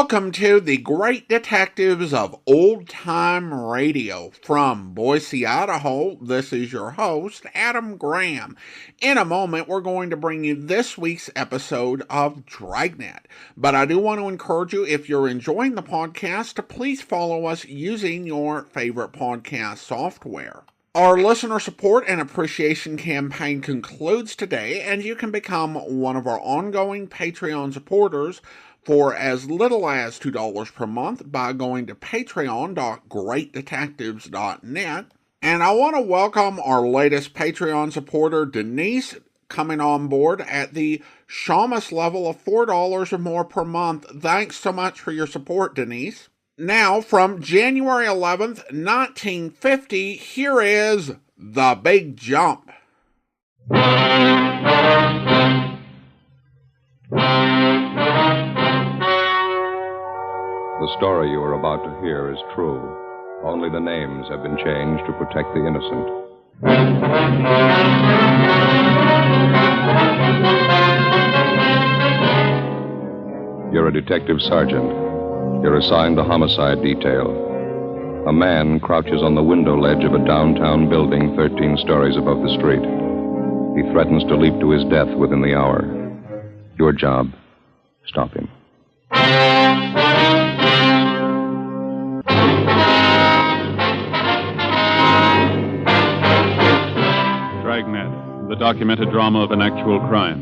Welcome to the Great Detectives of Old Time Radio. From Boise, Idaho, this is your host, Adam Graham. In a moment, we're going to bring you this week's episode of Dragnet. But I do want to encourage you, if you're enjoying the podcast, to please follow us using your favorite podcast software. Our listener support and appreciation campaign concludes today, and you can become one of our ongoing Patreon supporters for as little as $2 per month by going to patreon.greatdetectives.net. And I want to welcome our latest Patreon supporter, Denise, coming on board at the Shamus level of $4 or more per month. Thanks so much for your support, Denise. Now, from January 11th, 1950, here is The Big Jump. The story you are about to hear is true. Only the names have been changed to protect the innocent. You're a detective sergeant. You're assigned the homicide detail. A man crouches on the window ledge of a downtown building 13 stories above the street. He threatens to leap to his death within the hour. Your job, stop him. Dragnet, the documented drama of an actual crime.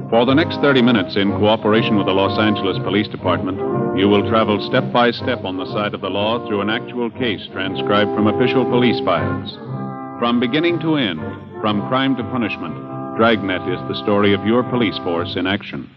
For the next 30 minutes, in cooperation with the Los Angeles Police Department, you will travel step by step on the side of the law through an actual case transcribed from official police files. From beginning to end, from crime to punishment, Dragnet is the story of your police force in action.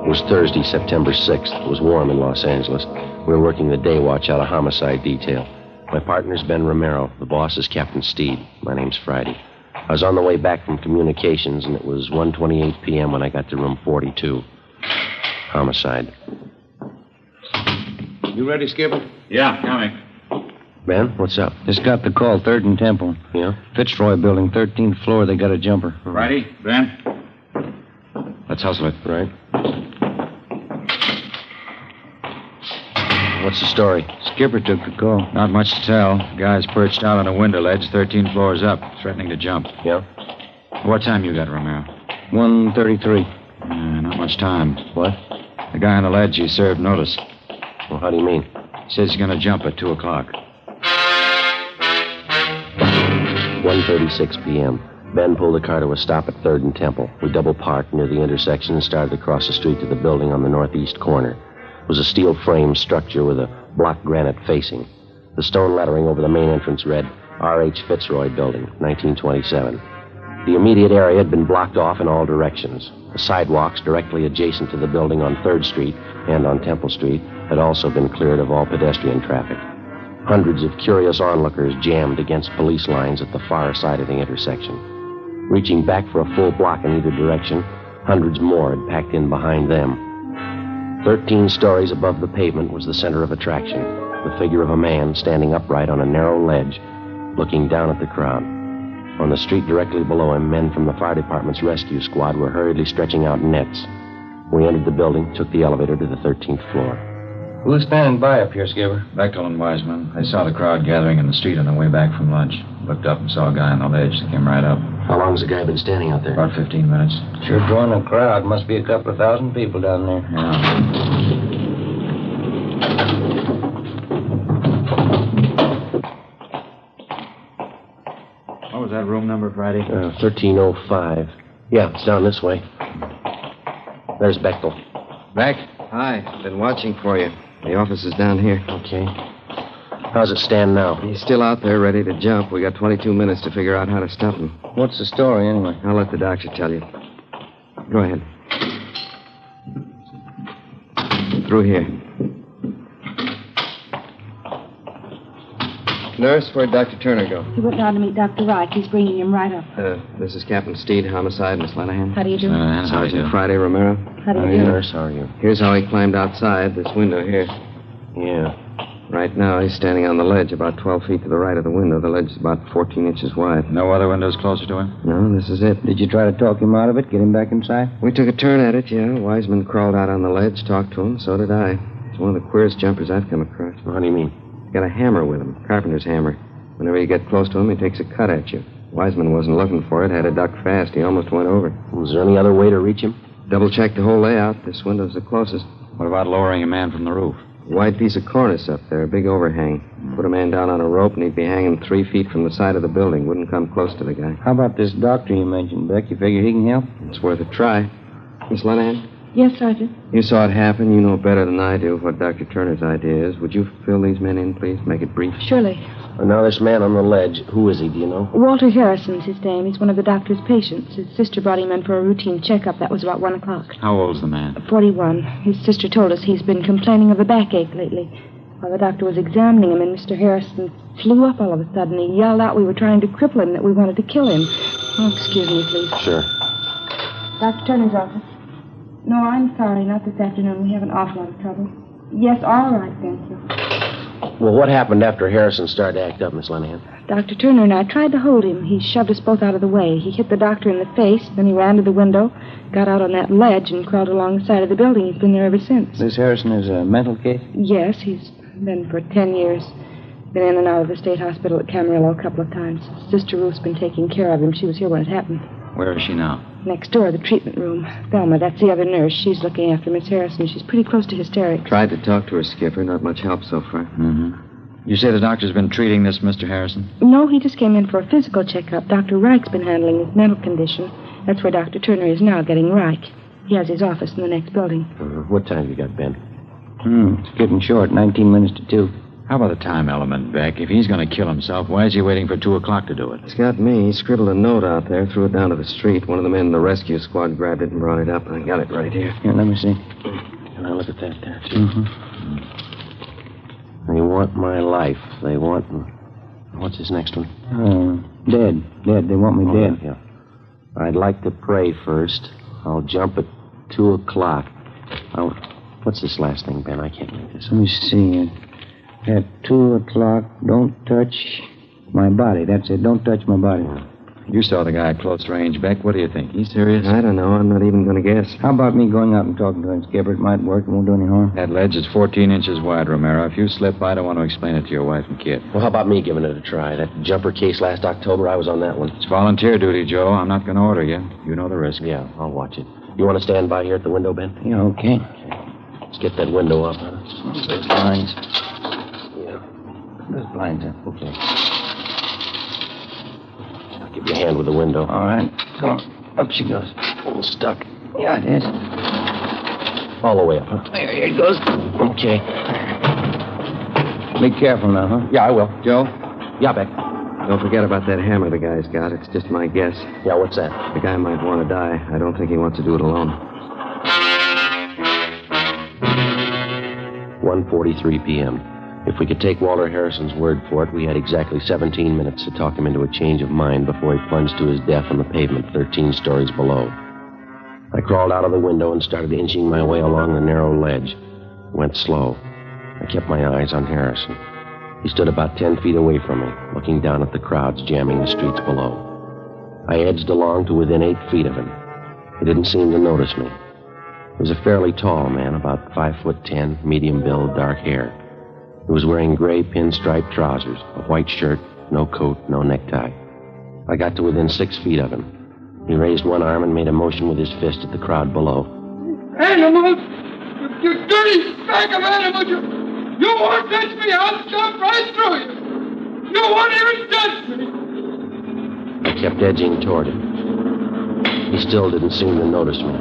It was Thursday, September 6th. It was warm in Los Angeles. We were working the day watch out of homicide detail. My partner's Ben Romero. The boss is Captain Steed. My name's Friday. I was on the way back from communications, and it was 1:28 p.m. when I got to room 42. Homicide. You ready, Skipper? Yeah, coming. Ben, what's up? Just got the call, 3rd and Temple. Yeah? Fitzroy building, 13th floor. They got a jumper. Friday, Ben? Let's hustle it. Right. What's the story? Skipper took the call. Not much to tell. Guy's perched out on a window ledge, 13 floors up, threatening to jump. Yeah? What time you got, Romero? 1:33. Not much time. What? The guy on the ledge, he served notice. Well, how do you mean? He says he's going to jump at 2 o'clock. 1:36 p.m. Ben pulled the car to a stop at 3rd and Temple. We double parked near the intersection and started across the street to the building on the northeast corner. It was a steel frame structure with a block granite facing. The stone lettering over the main entrance read, R.H. Fitzroy Building, 1927. The immediate area had been blocked off in all directions. The sidewalks directly adjacent to the building on 3rd Street and on Temple Street had also been cleared of all pedestrian traffic. Hundreds of curious onlookers jammed against police lines at the far side of the intersection. Reaching back for a full block in either direction, hundreds more had packed in behind them. 13 stories above the pavement was the center of attraction, the figure of a man standing upright on a narrow ledge, looking down at the crowd. On the street directly below him, men from the fire department's rescue squad were hurriedly stretching out nets. We entered the building, took the elevator to the 13th floor. Who was standing by up here, Skipper? Bechtel and Wiseman. They saw the crowd gathering in the street on their way back from lunch. Looked up and saw a guy on the ledge that came right up. How long has the guy been standing out there? About 15 minutes. Sure drawing a crowd. Must be a couple of thousand people down there. Yeah. What was that room number, Friday? 1305. Yeah, it's down this way. There's Bechtel. Beck? Hi. Been watching for you. The office is down here. Okay. How's it stand now? He's still out there ready to jump. We got 22 minutes to figure out how to stop him. What's the story, anyway? I'll let the doctor tell you. Go ahead. Through here. Nurse, where'd Dr. Turner go? He went down to meet Dr. Reich. He's bringing him right up. This is Captain Steed, Homicide, Miss Lenahan. How do you do? Sergeant Friday Romero. How do you do? Nurse, how are you? Here's how he climbed outside this window here. Yeah. Right now, he's standing on the ledge about 12 feet to the right of the window. The ledge is about 14 inches wide. No other windows closer to him? No, this is it. Did you try to talk him out of it, get him back inside? We took a turn at it, yeah. Wiseman crawled out on the ledge, talked to him. So did I. It's one of the queerest jumpers I've come across. How do you mean? He's got a hammer with him, carpenter's hammer. Whenever you get close to him, he takes a cut at you. Wiseman wasn't looking for it, had to duck fast. He almost went over. Was there any other way to reach him? Double-checked the whole layout. This window's the closest. What about lowering a man from the roof? Wide piece of cornice up there, a big overhang. Put a man down on a rope, and he'd be hanging 3 feet from the side of the building. Wouldn't come close to the guy. How about this doctor you mentioned, Beck? You figure he can help? It's worth a try. Miss Lenahan, Yes, Sergeant. you saw it happen. You know better than I do what Dr. Turner's idea is. Would you fill these men in, please? Make it brief. Surely. Now, this man on the ledge, who is he, do you know? Walter Harrison's his name. He's one of the doctor's patients. His sister brought him in for a routine checkup. That was about 1 o'clock. How old's the man? 41. His sister told us he's been complaining of a backache lately. While the doctor was examining him, and Mr. Harrison flew up all of a sudden. He yelled out we were trying to cripple him, that we wanted to kill him. Oh, excuse me, please. Sure. Dr. Turner's office. No, I'm sorry, not this afternoon. We have an awful lot of trouble. Yes, all right, thank you. Well, what happened after Harrison started to act up, Miss Lenahan? Dr. Turner and I tried to hold him. He shoved us both out of the way. He hit the doctor in the face, then he ran to the window, got out on that ledge, and crawled along the side of the building. He's been there ever since. This Harrison is a mental case? Yes, he's been for 10 years. Been in and out of the state hospital at Camarillo a couple of times. Sister Ruth's been taking care of him. She was here when it happened. Where is she now? Next door, the treatment room. Thelma, that's the other nurse. She's looking after Miss Harrison. She's pretty close to hysterics. Tried to talk to her, Skipper. Not much help so far. Mm-hmm. You say the doctor's been treating this Mr. Harrison? No, he just came in for a physical checkup. Dr. Reich's been handling his mental condition. That's where Dr. Turner is now, getting Reich. He has his office in the next building. What time have you got, Ben? It's getting short, 19 minutes to 2. How about the time element, Beck? If he's going to kill himself, why is he waiting for 2 o'clock to do it? It's got me. He scribbled a note out there, threw it down to the street. One of the men in the rescue squad grabbed it and brought it up. I got it right here. Here, let me see. Can I look at that there, too? They want my life. They want... What's his next one? Dead. Dead. They want me dead. Yeah. I'd like to pray first. I'll jump at 2 o'clock. What's this last thing, Ben? I can't read this. Let me see. At 2 o'clock, don't touch my body. That's it. Don't touch my body. You saw the guy at close range, Beck. What do you think? He's serious? I don't know. I'm not even going to guess. How about me going out and talking to him, Skipper? It might work. It won't do any harm. That ledge is 14 inches wide, Romero. If you slip, I don't want to explain it to your wife and kid. Well, how about me giving it a try? That jumper case last October, I was on that one. It's volunteer duty, Joe. I'm not going to order you. You know the risk. Yeah, I'll watch it. You want to stand by here at the window, Ben? Yeah, okay. Let's get that window up, huh? Those blinds. Yeah. Those blinds up. Okay. I'll give you a hand with the window. All right. Come on. Up she goes. Oh, stuck. Yeah, it is. All the way up, huh? Here it goes. Okay. Be careful now, huh? Yeah, I will. Joe, Yeah, Beck. don't forget about that hammer the guy's got. It's just my guess. Yeah, what's that? The guy might want to die. I don't think he wants to do it alone. 1:43 p.m. If we could take Walter Harrison's word for it, we had exactly 17 minutes to talk him into a change of mind before he plunged to his death on the pavement 13 stories below. I crawled out of the window and started inching my way along the narrow ledge. Went slow. I kept my eyes on Harrison. He stood about 10 feet away from me, looking down at the crowds jamming the streets below. I edged along to within 8 feet of him. He didn't seem to notice me. He was a fairly tall man, about 5'10", medium build, dark hair. He was wearing gray pinstripe trousers, a white shirt, no coat, no necktie. I got to within 6 feet of him. He raised one arm and made a motion with his fist at the crowd below. Animals! You dirty sack of animals! You won't touch me! I'll jump right through you! You won't even touch me! I kept edging toward him. He still didn't seem to notice me.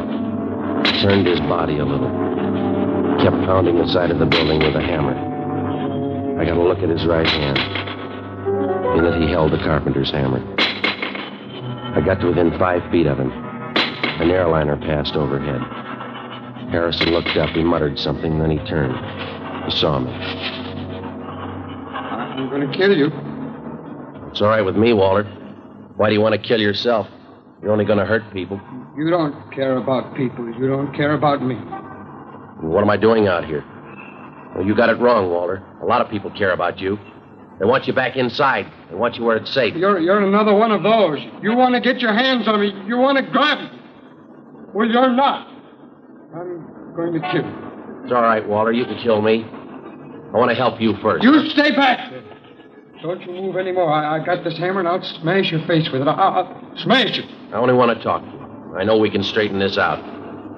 He turned his body a little. Kept pounding the side of the building with a hammer. I got a look at his right hand. In it, he held the carpenter's hammer. I got to within 5 feet of him. An airliner passed overhead. Harrison looked up. He muttered something, then he turned. He saw me. I'm going to kill you. It's all right with me, Walter. Why do you want to kill yourself? You're only going to hurt people. You don't care about people. You don't care about me. What am I doing out here? Well, you got it wrong, Walter. A lot of people care about you. They want you back inside. They want you where it's safe. You're another one of those. You want to get your hands on me. You want to grab me. Well, you're not. I'm going to kill you. It's all right, Walter. You can kill me. I want to help you first. You stay back. Don't you move anymore. I got this hammer, and I'll smash your face with it. I'll smash it. I only want to talk to you. I know we can straighten this out.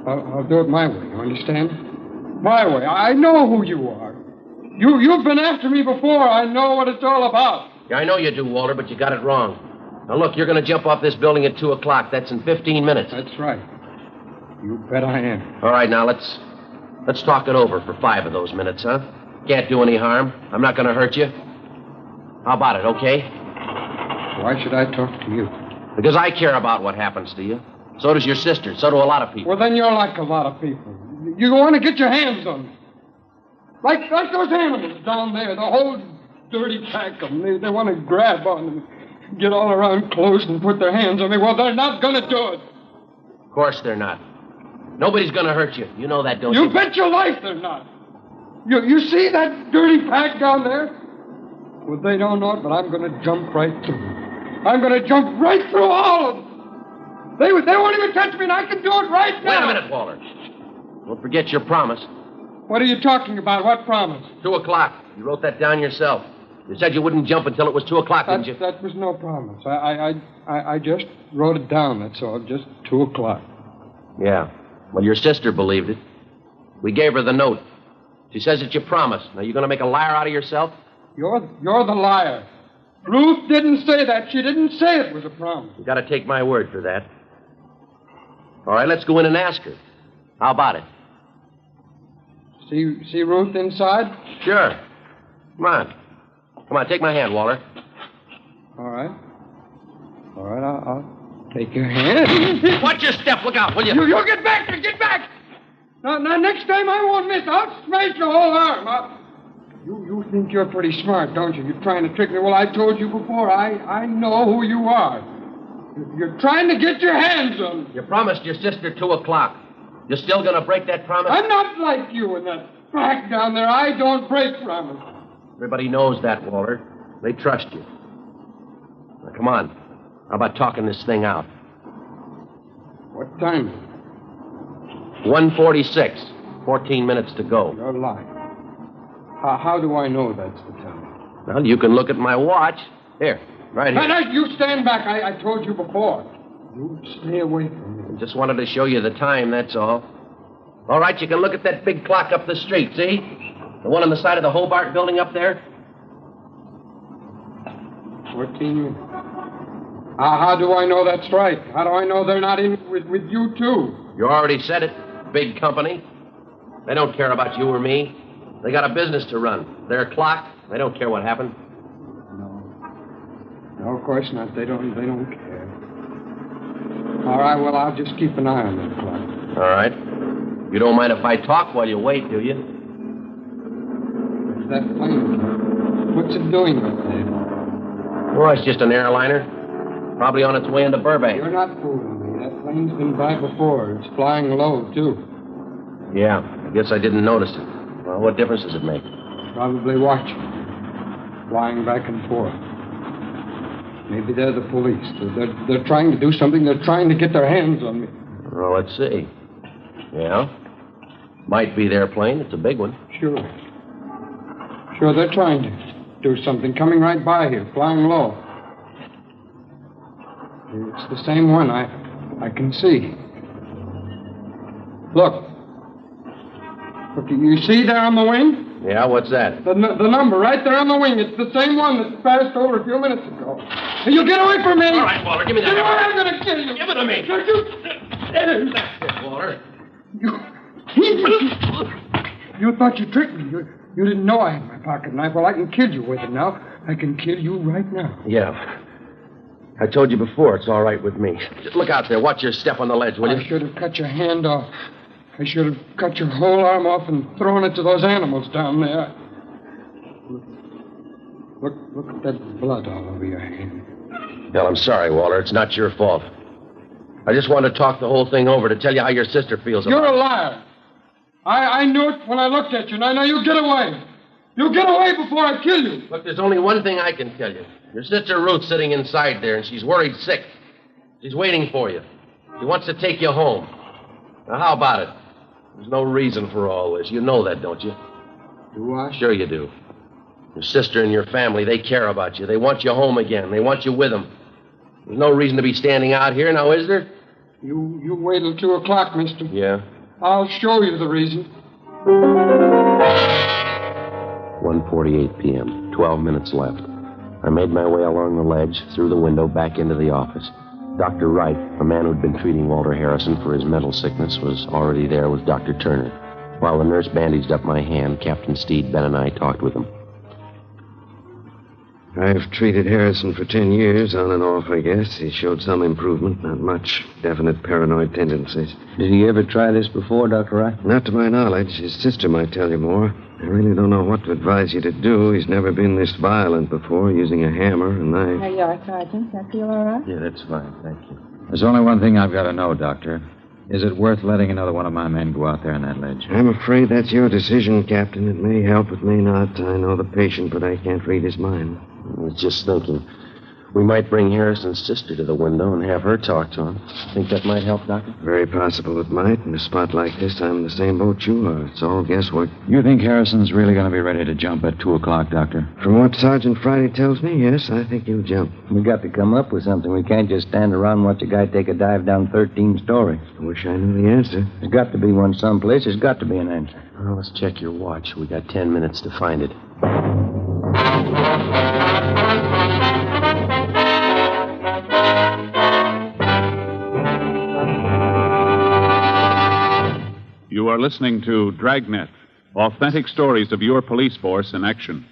I'll do it my way, you understand? My way. I know who you are. You've been after me before. I know what it's all about. Yeah, I know you do, Walter, but you got it wrong. Now, look, you're going to jump off this building at 2 o'clock. That's in 15 minutes. That's right. You bet I am. All right, now, let's talk it over for 5 of those minutes, huh? Can't do any harm. I'm not going to hurt you. How about it, okay? Why should I talk to you? Because I care about what happens to you. So does your sister. So do a lot of people. Well, then you're like a lot of people. You want to get your hands on me. Like those animals down there, the whole dirty pack of them. They want to grab on them, get all around close and put their hands on me. Well, they're not going to do it. Of course they're not. Nobody's going to hurt you. You know that, don't you? You bet your life they're not. You see that dirty pack down there? Well, they don't know it, but I'm going to jump right through them. I'm going to jump right through all of them. They won't even touch me, and I can do it right now. Wait a minute, Walter. Don't forget your promise. What are you talking about? What promise? 2 o'clock. You wrote that down yourself. You said you wouldn't jump until it was 2 o'clock, didn't you? That was no promise. I just wrote it down, that's all. Just 2 o'clock. Yeah. Well, your sister believed it. We gave her the note. She says that you promised. Now, you going to make a liar out of yourself? You're the liar. Ruth didn't say that. She didn't say it was a promise. You got to take my word for that. All right, let's go in and ask her. How about it? See Ruth inside? Sure. Come on. Come on, take my hand, Walter. All right. All right, I'll take your hand. Watch your step. Look out, will you? You get back. Get back. Now, next time I won't miss. I'll smash your whole arm. You think you're pretty smart, don't you? You're trying to trick me. Well, I told you before. I know who you are. You're trying to get your hands on me. You promised your sister 2 o'clock. You're still going to break that promise? I'm not like you and that pack down there. I don't break promises. Everybody knows that, Walter. They trust you. Now, come on. How about talking this thing out? What time is it? 1:46. 14 minutes to go. You're lying. How do I know that's the time? Well, you can look at my watch. Here, right here. No, you stand back. I told you before. You stay away from me. I just wanted to show you the time, that's all. All right, you can look at that big clock up the street, see? The one on the side of the Hobart building up there? 14 minutes. How do I know that's right? How do I know they're not in with you, too? You already said it. Big company. They don't care about you or me. They got a business to run. Their clock. They don't care what happened. No, of course not. They don't care. All right, well, I'll just keep an eye on that clock. All right. You don't mind if I talk while you wait, do you? It's that plane. What's it doing up there? Well, it's just an airliner. Probably on its way into Burbank. You're not fooling me. That plane's been by before. It's flying low, too. Yeah, I guess I didn't notice it. Well, what difference does it make? Probably watching. Flying back and forth. Maybe they're the police. They're trying to do something. They're trying to get their hands on me. Well, let's see. Yeah. Might be their plane. It's a big one. Sure, they're trying to do something. Coming right by here, flying low. It's the same one. I can see. Look, you see there on the wing? Yeah, what's that? The number right there on the wing. It's the same one that passed over a few minutes ago. You get away from me! All right, Walter, give me that. Get away, I'm going to kill you! Give it to me! That's it, Walter. You thought you tricked me. You didn't know I had my pocket knife. Well, I can kill you with it now. I can kill you right now. Yeah. I told you before, it's all right with me. Just look out there. Watch your step on the ledge, will you? I should have cut your hand off. I should have cut your whole arm off and thrown it to those animals down there. Look at that blood all over your hand. Well, I'm sorry, Walter. It's not your fault. I just wanted to talk the whole thing over to tell you how your sister feels about it. You're a liar. I knew it when I looked at you. Now you get away. You get away before I kill you. Look, there's only one thing I can tell you. Your sister Ruth's sitting inside there, and she's worried sick. She's waiting for you. She wants to take you home. Now, how about it? There's no reason for all this. You know that, don't you? Do I? Sure you do. Your sister and your family, they care about you. They want you home again. They want you with them. There's no reason to be standing out here now, is there? You wait till 2 o'clock, mister. Yeah? I'll show you the reason. 1:48 p.m., 12 minutes left. I made my way along the ledge, through the window, back into the office. Dr. Wright, a man who'd been treating Walter Harrison for his mental sickness, was already there with Dr. Turner. While the nurse bandaged up my hand, Captain Steed, Ben, and I talked with him. I've treated Harrison for 10 years, on and off, I guess. He showed some improvement, not much. Definite paranoid tendencies. Did he ever try this before, Dr. Wright? Not to my knowledge. His sister might tell you more. I really don't know what to advise you to do. He's never been this violent before, using a hammer, a knife. There you are, Sergeant. I feel all right? Yeah, that's fine. Thank you. There's only one thing I've got to know, Doctor. Is it worth letting another one of my men go out there on that ledge? I'm afraid that's your decision, Captain. It may help, it may not. I know the patient, but I can't read his mind. I was just thinking. We might bring Harrison's sister to the window and have her talk to him. Think that might help, Doctor? Very possible it might. In a spot like this, I'm in the same boat you are. It's all guesswork. You think Harrison's really going to be ready to jump at 2 o'clock, Doctor? From what Sergeant Friday tells me, yes, I think he'll jump. We got to come up with something. We can't just stand around and watch a guy take a dive down 13 stories. I wish I knew the answer. There's got to be one someplace. There's got to be an answer. Well, let's check your watch. We got 10 minutes to find it. You are listening to Dragnet, authentic stories of your police force in action.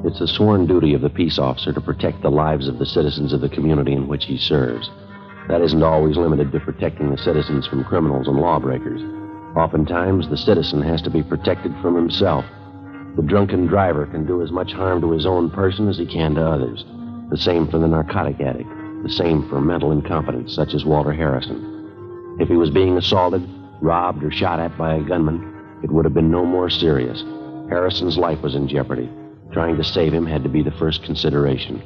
It's the sworn duty of the peace officer to protect the lives of the citizens of the community in which he serves. That isn't always limited to protecting the citizens from criminals and lawbreakers. Oftentimes, the citizen has to be protected from himself. The drunken driver can do as much harm to his own person as he can to others. The same for the narcotic addict. The same for mental incompetence, such as Walter Harrison. If he was being assaulted, robbed, or shot at by a gunman, it would have been no more serious. Harrison's life was in jeopardy. Trying to save him had to be the first consideration.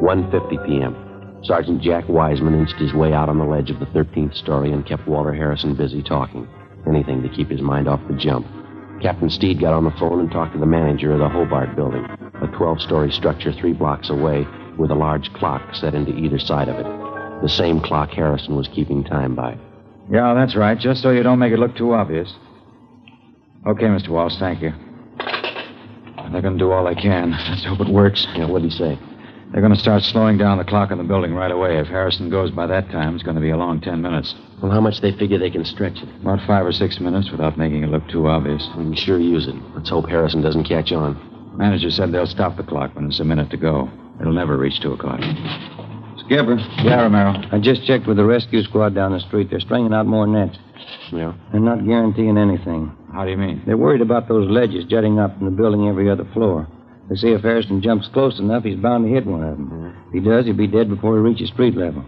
1:50 p.m. Sergeant Jack Wiseman inched his way out on the ledge of the 13th story and kept Walter Harrison busy talking. Anything to keep his mind off the jump. Captain Steed got on the phone and talked to the manager of the Hobart building, a 12-story structure 3 blocks away with a large clock set into either side of it. The same clock Harrison was keeping time by. Yeah, that's right, just so you don't make it look too obvious. Okay, Mr. Walsh, thank you. They're going to do all they can. Let's hope it works. Yeah, what'd he say? They're going to start slowing down the clock in the building right away. If Harrison goes by that time, it's going to be a long 10 minutes. Well, how much they figure they can stretch it? About 5 or 6 minutes without making it look too obvious. We can sure use it. Let's hope Harrison doesn't catch on. Manager said they'll stop the clock when it's a minute to go. It'll never reach 2 o'clock. Skipper. Yeah, Romero. I just checked with the rescue squad down the street. They're stringing out more nets. Yeah? They're not guaranteeing anything. How do you mean? They're worried about those ledges jutting up from the building every other floor. They say if Harrison jumps close enough, he's bound to hit one of them. If he does, he'll be dead before he reaches street level.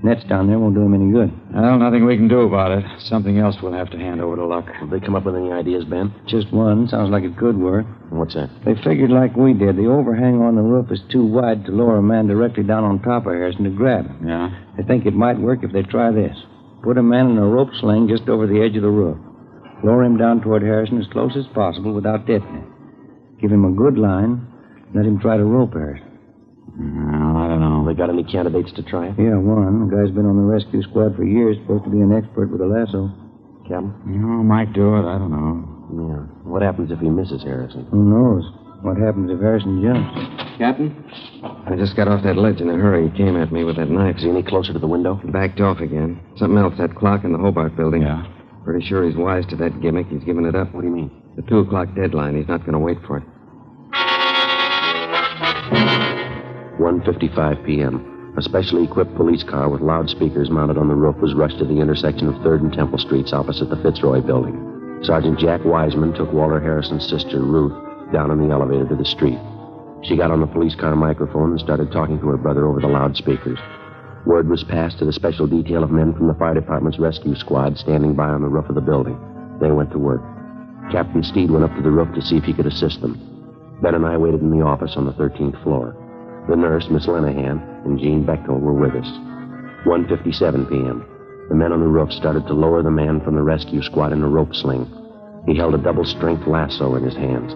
Nets down there won't do him any good. Well, nothing we can do about it. Something else we'll have to hand over to luck. Did they come up with any ideas, Ben? Just one. Sounds like it could work. What's that? They figured like we did. The overhang on the roof is too wide to lower a man directly down on top of Harrison to grab him. Yeah? They think it might work if they try this. Put a man in a rope sling just over the edge of the roof. Lower him down toward Harrison as close as possible without tipping him. Give him a good line. Let him try to rope Harrison. I don't know. They got any candidates to try it? Yeah, one. The guy's been on the rescue squad for years. Supposed to be an expert with a lasso. Captain? Might do it. I don't know. Yeah. What happens if he misses Harrison? Who knows? What happens if Harrison jumps? Captain? I just got off that ledge in a hurry. He came at me with that knife. Is he any closer to the window? Backed off again. Something else, that clock in the Hobart building. Yeah? Pretty sure he's wise to that gimmick. He's given it up. What do you mean? The 2 o'clock deadline. He's not going to wait for it. 1:55 p.m. A specially equipped police car with loudspeakers mounted on the roof was rushed to the intersection of 3rd and Temple Streets opposite the Fitzroy building. Sergeant Jack Wiseman took Walter Harrison's sister, Ruth, down in the elevator to the street. She got on the police car microphone and started talking to her brother over the loudspeakers. Word was passed to the special detail of men from the fire department's rescue squad standing by on the roof of the building. They went to work. Captain Steed went up to the roof to see if he could assist them. Ben and I waited in the office on the 13th floor. The nurse, Miss Lenahan, and Jean Bechtel were with us. 1:57 p.m. The men on the roof started to lower the man from the rescue squad in a rope sling. He held a double-strength lasso in his hands.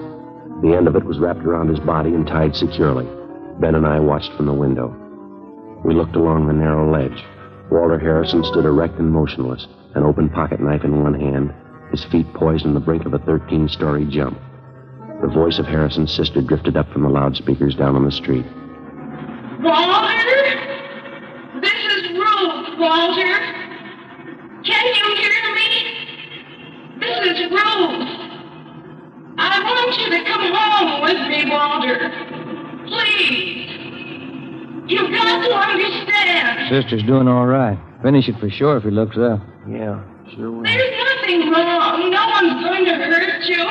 The end of it was wrapped around his body and tied securely. Ben and I watched from the window. We looked along the narrow ledge. Walter Harrison stood erect and motionless, an open pocket knife in one hand, his feet poised on the brink of a 13-story jump. The voice of Harrison's sister drifted up from the loudspeakers down on the street. Walter? This is Ruth, Walter. Can you hear me? This is Ruth. I want you to come home with me, Walter. Please. You've got to understand. Sister's doing all right. Finish it for sure if he looks up. Yeah, sure will. There's nothing wrong. No one's going to hurt you.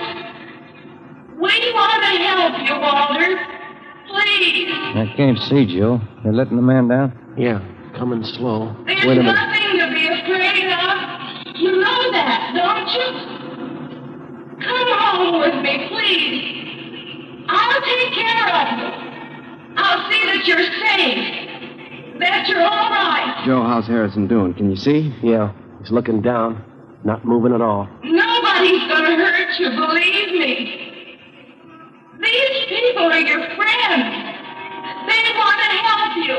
We want to help you, Walter. Please. I can't see, Joe. They're letting the man down? Yeah, coming slow. There's Wait a minute. nothing to be afraid of. You know that, don't you? Come home with me, please. I'll take care of you. I'll see that you're safe. That you're all right. Joe, how's Harrison doing? Can you see? Yeah, he's looking down, not moving at all. Nobody's gonna hurt you, believe me. These people are your friends. They want to help you.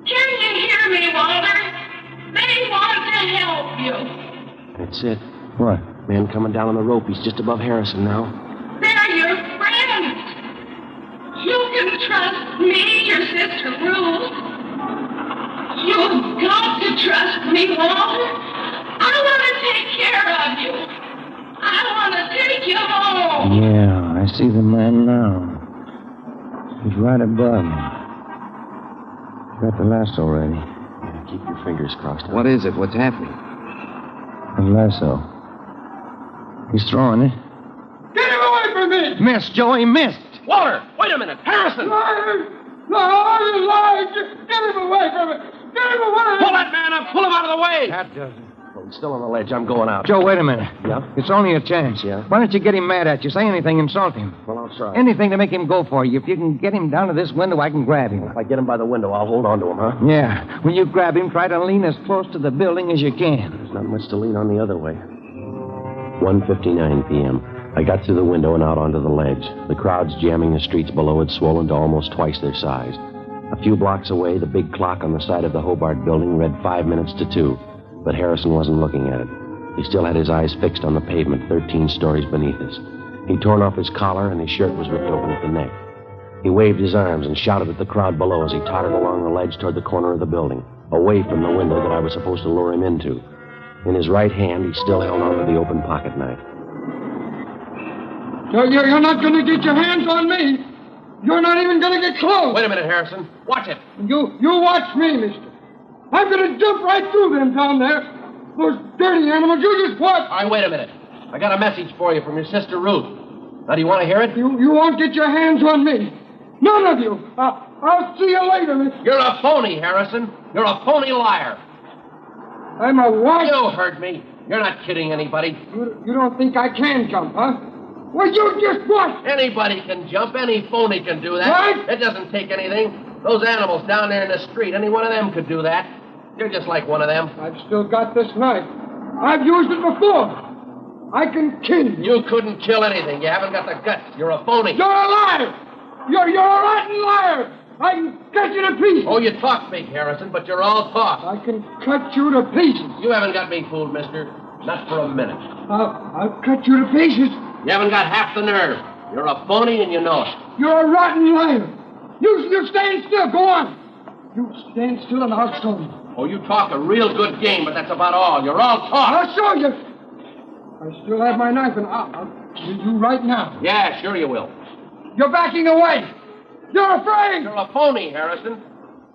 Can you hear me, Walter? They want to help you. That's it. What? Man coming down on the rope. He's just above Harrison now. They're your friends. You can trust me, your sister Ruth. You've got to trust me, Walter. I want to take care of you. I want to take you home. Yeah, I see the man now. He's right above me. Got the lasso ready. Yeah, keep your fingers crossed. What is it? What's happening? The lasso. He's throwing it. Get him away from me! Missed, Joe. He missed. Walter, wait a minute. Harrison! Liar! No, you're lying! Get him away from me! Get him away! Pull that man up! Pull him out of the way! That doesn't. Oh, he's still on the ledge. I'm going out. Joe, wait a minute. Yeah? It's only a chance. Yeah? Why don't you get him mad at you? Say anything, insult him. Well, I'll try. Anything to make him go for you. If you can get him down to this window, I can grab him. If I get him by the window, I'll hold on to him, huh? Yeah. When you grab him, try to lean as close to the building as you can. There's not much to lean on the other way. 1:59 p.m. I got through the window and out onto the ledge. The crowds jamming the streets below had swollen to almost twice their size. A few blocks away, the big clock on the side of the Hobart building read 5 minutes to 2, but Harrison wasn't looking at it. He still had his eyes fixed on the pavement 13 stories beneath us. He'd torn off his collar and his shirt was ripped open at the neck. He waved his arms and shouted at the crowd below as he tottered along the ledge toward the corner of the building, away from the window that I was supposed to lure him into. In his right hand, he still held onto the open pocket knife. You're not going to get your hands on me. You're not even going to get close. Wait a minute, Harrison. Watch it. You watch me, mister. I'm going to jump right through them down there. Those dirty animals. You just watch. All right, wait a minute. I got a message for you from your sister Ruth. Now, do you want to hear it? You won't get your hands on me. None of you. I'll see you later, mister. You're a phony, Harrison. You're a phony liar. I'm a what? You heard me. You're not kidding anybody. You don't think I can jump, huh? Well, you just what? Anybody can jump. Any phony can do that. What? It doesn't take anything. Those animals down there in the street, any one of them could do that. You're just like one of them. I've still got this knife. I've used it before. I can kill you. You couldn't kill anything. You haven't got the guts. You're a phony. You're a liar. You're a rotten liar. I can cut you to pieces. Oh, you talk big, Harrison, but you're all talk. I can cut you to pieces. You haven't got me fooled, mister. Not for a minute. I'll cut you to pieces. You haven't got half the nerve. You're a phony and you know it. You're a rotten liar. You stand still. Go on. You stand still and I'll show you. Oh, you talk a real good game, but that's about all. You're all talk. I'll show you. I still have my knife and I'll kill you right now. Yeah, sure you will. You're backing away. You're afraid. You're a phony, Harrison.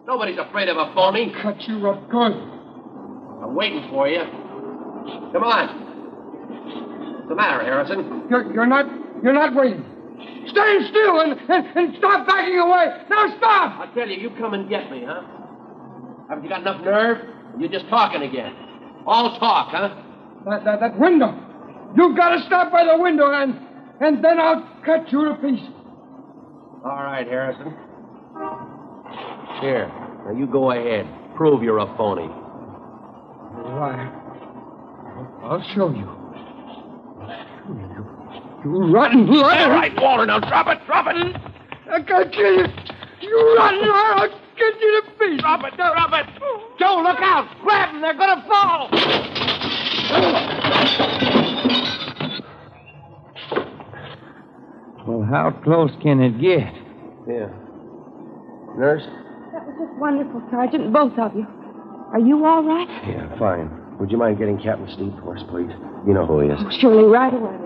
Nobody's afraid of a phony. I'll cut you up good. I'm waiting for you. Come on. What's the matter, Harrison? You're not waiting. Stand still and stop backing away. Now stop! I tell you, you come and get me, huh? Haven't you got enough nerve? You're just talking again. All talk, huh? That window. You've got to stop by the window, and then I'll cut you to pieces. All right, Harrison. Here, now you go ahead. Prove you're a phony. Right. I'll show you. You rotten liar! All right, Walter, now drop it! I can't kill you! You rotten liar! I'll get you to pieces! Drop it! Joe, look out! Grab them! They're gonna fall! Well, how close can it get? Yeah. Nurse? That was just wonderful, Sergeant, both of you. Are you all right? Yeah, fine. Would you mind getting Captain Steve for us, please? You know who he is. Oh, surely, right away.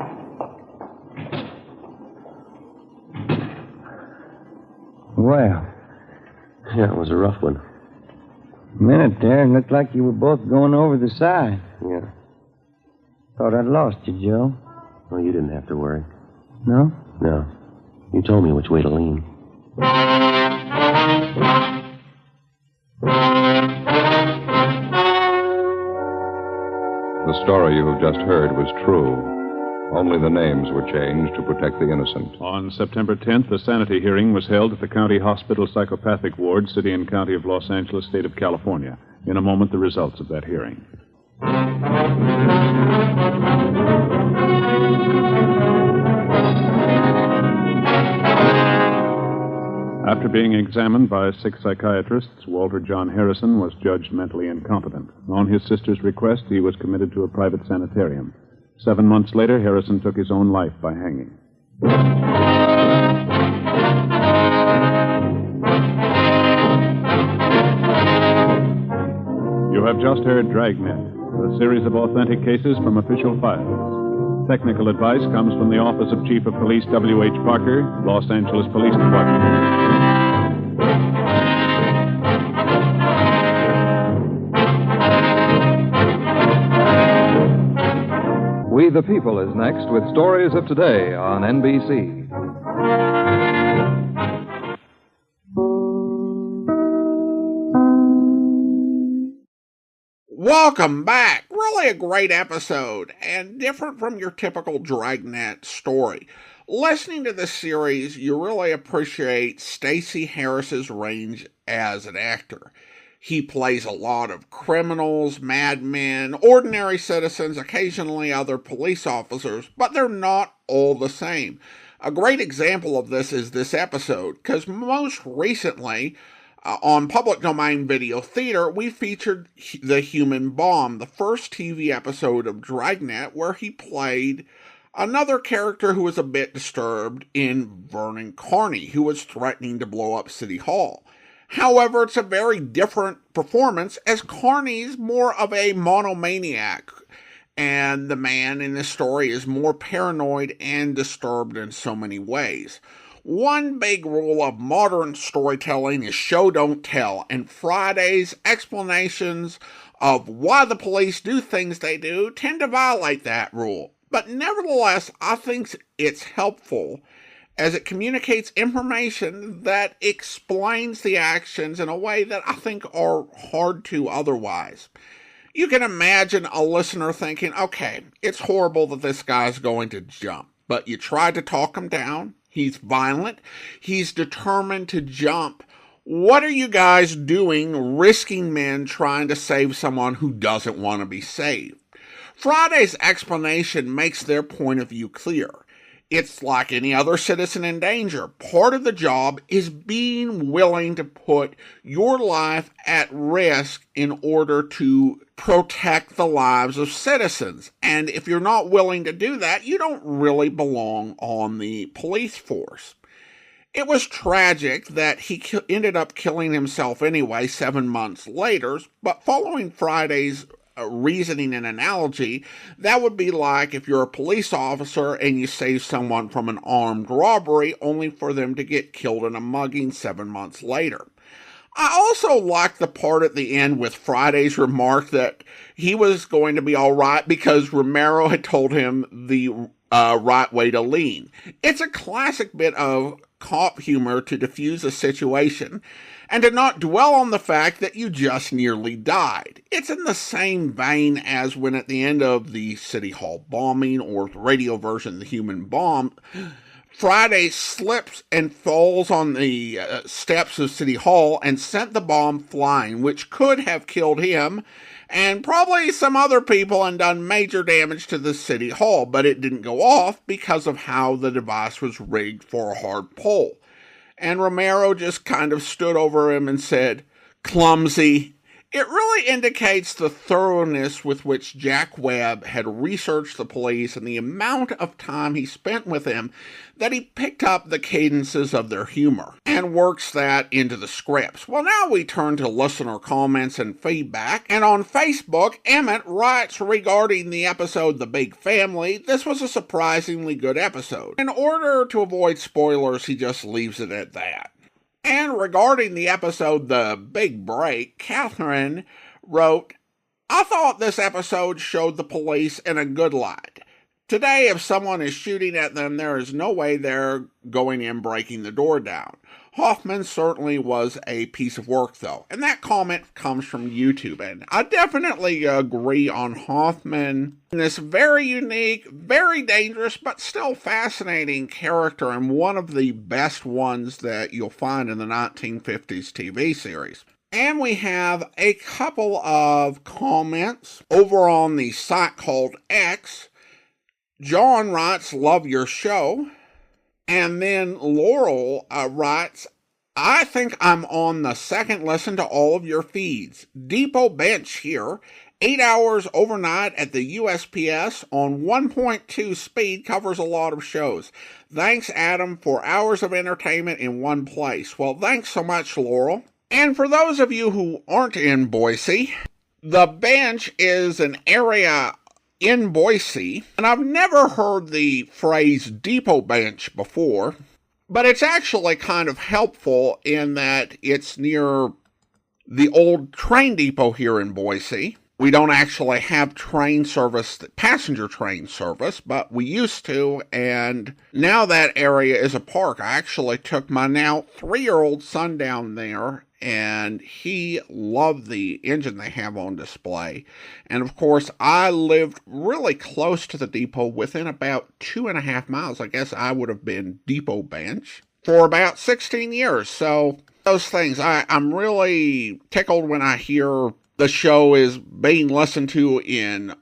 Well, Yeah, it was a rough one. a minute there, and looked like you were both going over the side. Yeah. Thought I'd lost you, Joe. Well, you didn't have to worry. No? No. You told me which way to lean. The story you have just heard was true. Only the names were changed to protect the innocent. On September 10th, a sanity hearing was held at the County Hospital Psychopathic Ward, City and County of Los Angeles, State of California. In a moment, the results of that hearing. After being examined by 6 psychiatrists, Walter John Harrison was judged mentally incompetent. On his sister's request, he was committed to a private sanitarium. 7 months later, Harrison took his own life by hanging. You have just heard Dragnet, a series of authentic cases from official files. Technical advice comes from the Office of Chief of Police W.H. Parker, Los Angeles Police Department. We the People is next with Stories of Today on NBC. Welcome back. Really a great episode, and different from your typical Dragnet story. Listening to this series, you really appreciate Stacy Harris's range as an actor. He plays a lot of criminals, madmen, ordinary citizens, occasionally other police officers, but they're not all the same. A great example of this is this episode, because most recently, on Public Domain Video Theater, we featured The Human Bomb, the first TV episode of Dragnet, where he played another character who was a bit disturbed in Vernon Carney, who was threatening to blow up City Hall. However, it's a very different performance, as Carney's more of a monomaniac, and the man in this story is more paranoid and disturbed in so many ways. One big rule of modern storytelling is show don't tell, and Friday's explanations of why the police do things they do tend to violate that rule. But nevertheless, I think it's helpful as it communicates information that explains the actions in a way that I think are hard to otherwise. You can imagine a listener thinking, okay, it's horrible that this guy's going to jump, but you tried to talk him down. He's violent. He's determined to jump. What are you guys doing risking men trying to save someone who doesn't want to be saved? Friday's explanation makes their point of view clear. It's like any other citizen in danger. Part of the job is being willing to put your life at risk in order to protect the lives of citizens. And if you're not willing to do that, you don't really belong on the police force. It was tragic that he ended up killing himself anyway 7 months later, but following Friday's reasoning and analogy, that would be like if you're a police officer and you save someone from an armed robbery only for them to get killed in a mugging 7 months later. I also like the part at the end with Friday's remark that he was going to be all right because Romero had told him the right way to lean. It's a classic bit of cop humor to diffuse a situation and to not dwell on the fact that you just nearly died. It's in the same vein as when at the end of the City Hall bombing, or the radio version of the human bomb, Friday slips and falls on the steps of City Hall and sent the bomb flying, which could have killed him and probably some other people and done major damage to the City Hall, but it didn't go off because of how the device was rigged for a hard pull. And Romero just kind of stood over him and said, "Clumsy." It really indicates the thoroughness with which Jack Webb had researched the police and the amount of time he spent with them, that he picked up the cadences of their humor and works that into the scripts. Well, now we turn to listener comments and feedback. And on Facebook, Emmett writes regarding the episode The Big Family, "This was a surprisingly good episode. In order to avoid spoilers, he just leaves it at that." And regarding the episode The Big Break, Catherine wrote, "I thought this episode showed the police in a good light. Today, if someone is shooting at them, there is no way they're going in breaking the door down. Hoffman certainly was a piece of work, though." And that comment comes from YouTube. And I definitely agree on Hoffman. This very unique, very dangerous, but still fascinating character, and one of the best ones that you'll find in the 1950s TV series. And we have a couple of comments over on the site called X. John writes, "Love your show." And then Laurel writes, "I think I'm on the second listen to all of your feeds. Depot Bench here. 8 hours overnight at the USPS on 1.2 speed covers a lot of shows. Thanks, Adam, for hours of entertainment in one place." Well, thanks so much, Laurel. And for those of you who aren't in Boise, the Bench is an area in Boise, and I've never heard the phrase depot bench before, but it's actually kind of helpful in that it's near the old train depot here in Boise. We don't actually have train service, passenger train service, but we used to, and now that area is a park. I actually took my now 3-year-old son down there, and he loved the engine they have on display. And of course, I lived really close to the depot, within about 2.5 miles. I guess I would have been depot bench for about 16 years. So those things, I'm really tickled when I hear the show is being listened to in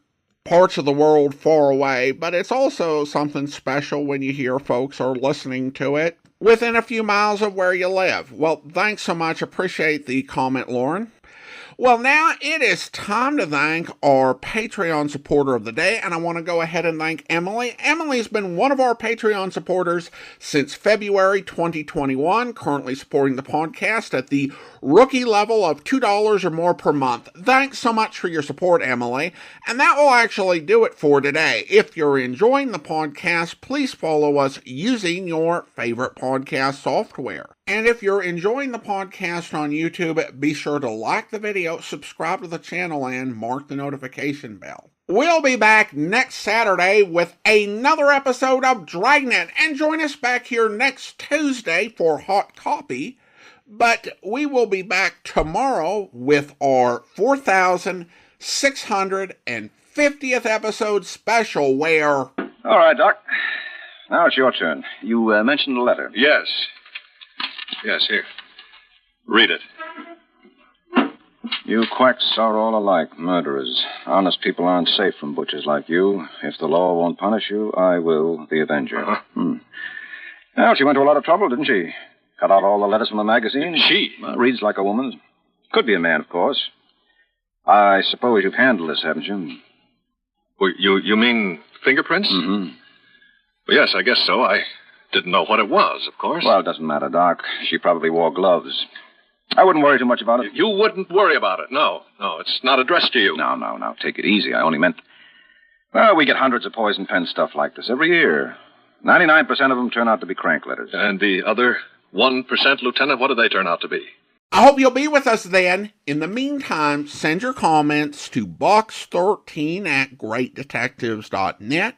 parts of the world far away, but it's also something special when you hear folks are listening to it within a few miles of where you live. Well, thanks so much. Appreciate the comment, Lauren. Well, now it is time to thank our Patreon supporter of the day, and I want to go ahead and thank Emily. Emily's been one of our Patreon supporters since February 2021, currently supporting the podcast at the rookie level of $2 or more per month. Thanks so much for your support, Emily. And that will actually do it for today. If you're enjoying the podcast, please follow us using your favorite podcast software. And if you're enjoying the podcast on YouTube, be sure to like the video, subscribe to the channel, and mark the notification bell. We'll be back next Saturday with another episode of Dragnet, and join us back here next Tuesday for Hot Copy. But we will be back tomorrow with our 4,650th episode special, where... All right, Doc. Now it's your turn. You mentioned the letter. Yes. Yes, here. Read it. You quacks are all alike, murderers. Honest people aren't safe from butchers like you. If the law won't punish you, I will, the Avenger. Well, she went to a lot of trouble, didn't she? Cut out all the letters from the magazine. She? Reads like a woman. Could be a man, of course. I suppose you've handled this, haven't you? Well, you mean fingerprints? Mm-hmm. Well, yes, I guess so. I didn't know what it was, of course. Well, it doesn't matter, Doc. She probably wore gloves. I wouldn't worry too much about it. You wouldn't worry about it, no. No, it's not addressed to you. No. Take it easy. I only meant... Well, we get hundreds of poison pen stuff like this every year. 99% of them turn out to be crank letters. And the other 1%, Lieutenant, what do they turn out to be? I hope you'll be with us then. In the meantime, send your comments to box13@greatdetectives.net.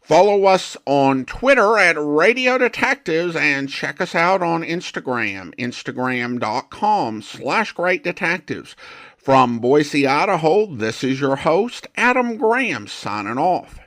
Follow us on Twitter at Radio Detectives and check us out on Instagram, instagram.com/greatdetectives. From Boise, Idaho, this is your host, Adam Graham, signing off.